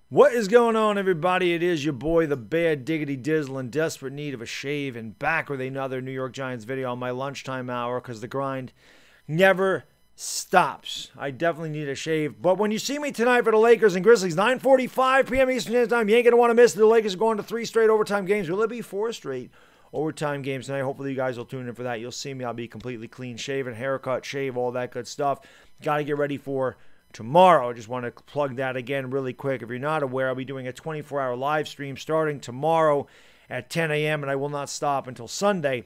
What is going on, everybody? It is your boy, the Bad Diggity Dizzle, in desperate need of a shave, and back with another New York Giants video on my lunchtime hour because the grind never stops. I definitely need a shave. But when you see me tonight for the Lakers and Grizzlies, 9:45 p.m. Eastern Standard Time, you ain't going to want to miss it. The Lakers are going to 3 straight overtime games. Will it be 4 straight overtime games tonight? Hopefully you guys will tune in for that. You'll see me. I'll be completely clean shaven, haircut, shave, all that good stuff. Got to get ready for tomorrow. I just want to plug that again really quick. If you're not aware, I'll be doing a 24-hour live stream starting tomorrow at 10 a.m. and I will not stop until Sunday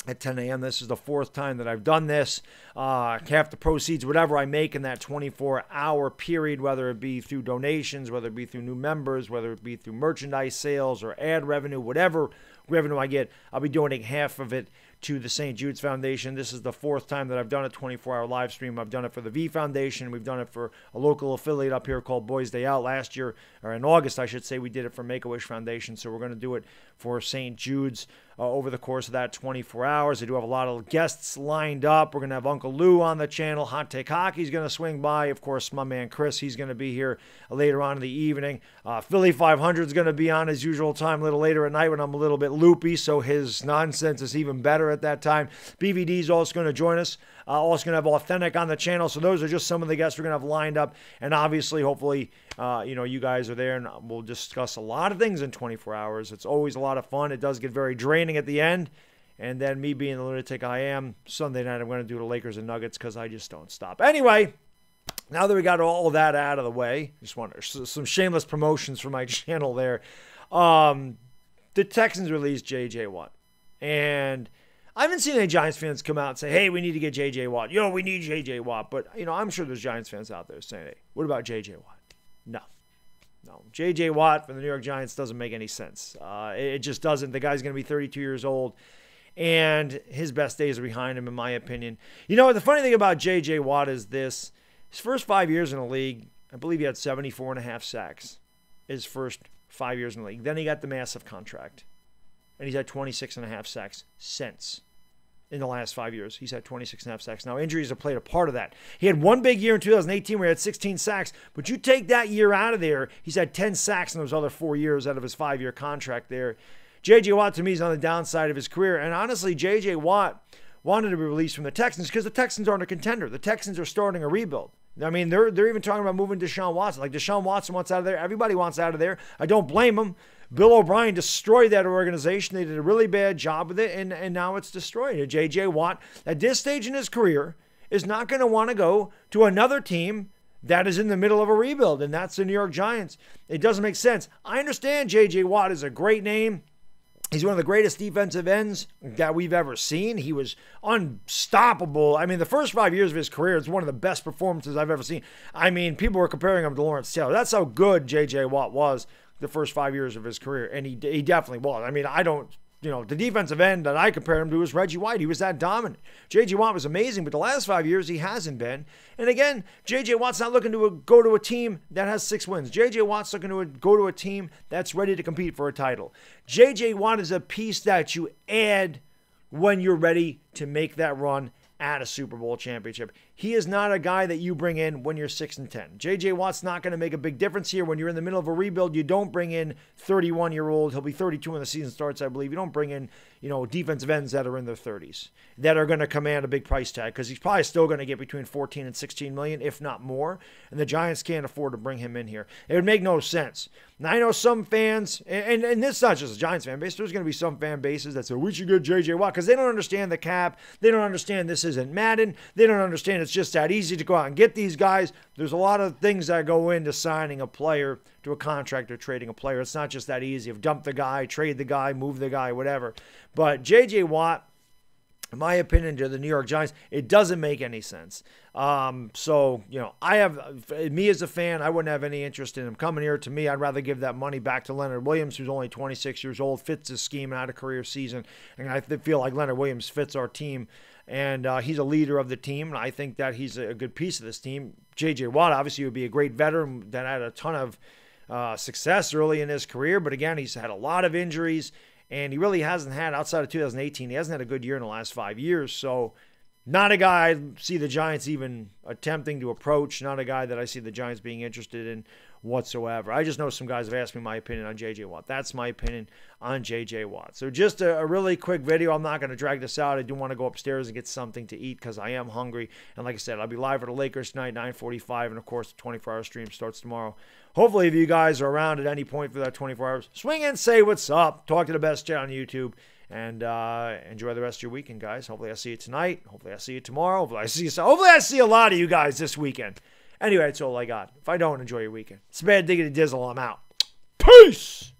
at 10 a.m. This is the 4th time that I've done this. Half the proceeds, whatever I make in that 24-hour period, whether it be through donations, whether it be through new members, whether it be through merchandise sales or ad revenue, whatever revenue I get, I'll be donating half of it to the St. Jude's Foundation. This is the 4th time that I've done a 24-hour live stream. I've done it for the V Foundation. We've done it for a local affiliate up here called Boys Day Out. Last year, or in August, I should say, we did it for Make-A-Wish Foundation. So we're going to do it for St. Jude's over the course of that 24 hours. I do have a lot of guests lined up. We're going to have Uncle Lou on the channel. Hot Take Hockey's going to swing by. Of course, my man Chris, he's going to be here later on in the evening. Philly 500 is going to be on his usual time a little later at night when I'm a little bit loopy, so his nonsense is even better at that time. BVD's also going to join us. Also going to have Authentic on the channel. So those are just some of the guests we're going to have lined up. And obviously, hopefully, you guys are there and we'll discuss a lot of things in 24 hours. It's always a lot of fun. It does get very draining at the end. And then me being the lunatic I am, Sunday night I'm going to do the Lakers and Nuggets because I just don't stop. Anyway, now that we got all of that out of the way, just want some shameless promotions for my channel there. The Texans released J.J. Watt. And I haven't seen any Giants fans come out and say, hey, we need to get J.J. Watt. We need J.J. Watt. But, I'm sure there's Giants fans out there saying, hey, what about J.J. Watt? No. J.J. Watt for the New York Giants doesn't make any sense. It just doesn't. The guy's going to be 32 years old, and his best days are behind him, in my opinion. The funny thing about J.J. Watt is this. His first 5 years in the league, I believe he had 74.5 sacks his first 5 years in the league. Then he got the massive contract, and he's had 26.5 sacks since. In the last 5 years, he's had 26.5 sacks. Now, injuries have played a part of that. He had one big year in 2018 where he had 16 sacks, but you take that year out of there, he's had 10 sacks in those other 4 years out of his 5-year contract there. J.J. Watt, to me, is on the downside of his career, and honestly, J.J. Watt wanted to be released from the Texans because the Texans aren't a contender. The Texans are starting a rebuild. I mean, they're even talking about moving Deshaun Watson. Like, Deshaun Watson wants out of there. Everybody wants out of there. I don't blame him. Bill O'Brien destroyed that organization. They did a really bad job with it, and now it's destroyed. J.J. Watt, at this stage in his career, is not going to want to go to another team that is in the middle of a rebuild, and that's the New York Giants. It doesn't make sense. I understand J.J. Watt is a great name. He's one of the greatest defensive ends that we've ever seen. He was unstoppable. I mean, the first 5 years of his career is one of the best performances I've ever seen. I mean, people were comparing him to Lawrence Taylor. That's how good J.J. Watt was the first 5 years of his career, and he definitely was. I mean, the defensive end that I compare him to is Reggie White. He was that dominant. J.J. Watt was amazing, but the last 5 years he hasn't been. And again, J.J. Watt's not looking to go to a team that has 6 wins. J.J. Watt's looking to go to a team that's ready to compete for a title. J.J. Watt is a piece that you add when you're ready to make that run at a Super Bowl championship. He is not a guy that you bring in when you're 6-10. J.J. Watt's not going to make a big difference here. When you're in the middle of a rebuild, you don't bring in 31-year-old. He'll be 32 when the season starts, I believe. You don't bring in, defensive ends that are in their 30s that are going to command a big price tag because he's probably still going to get between 14 and 16 million, if not more. And the Giants can't afford to bring him in here. It would make no sense. Now, I know some fans, and this is not just a Giants fan base, there's going to be some fan bases that say, we should get J.J. Watt because they don't understand the cap. They don't understand this isn't Madden. They don't understand it's just that easy to go out and get these guys. There's a lot of things that go into signing a player to a contract or trading a player. It's not just that easy of dump the guy, trade the guy, move the guy, whatever. But J.J. Watt, in my opinion, to the New York Giants, it doesn't make any sense. Me as a fan, I wouldn't have any interest in him coming here. To me, I'd rather give that money back to Leonard Williams, who's only 26 years old, fits his scheme and had a career season. And I feel like Leonard Williams fits our team. And he's a leader of the team, and I think that he's a good piece of this team. J.J. Watt, obviously, would be a great veteran that had a ton of success early in his career. But again, he's had a lot of injuries, and he really hasn't had, outside of 2018, he hasn't had a good year in the last 5 years. So not a guy I see the Giants even attempting to approach, not a guy that I see the Giants being interested in whatsoever. I just know some guys have asked me my opinion on J.J. Watt. That's my opinion on J.J. Watt. So just a really quick video. I'm not going to drag this out. I do want to go upstairs and get something to eat because I am hungry. And like I said, I'll be live for the Lakers tonight, 9:45. And, of course, the 24-hour stream starts tomorrow. Hopefully, if you guys are around at any point for that 24 hours, swing in, say what's up. Talk to the best chat on YouTube. And enjoy the rest of your weekend, guys. Hopefully, I see you tonight. Hopefully, I see you tomorrow. Hopefully, I see a lot of you guys this weekend. Anyway, that's all I got. If I don't, enjoy your weekend. It's Bad Diggity Dizzle. I'm out. Peace!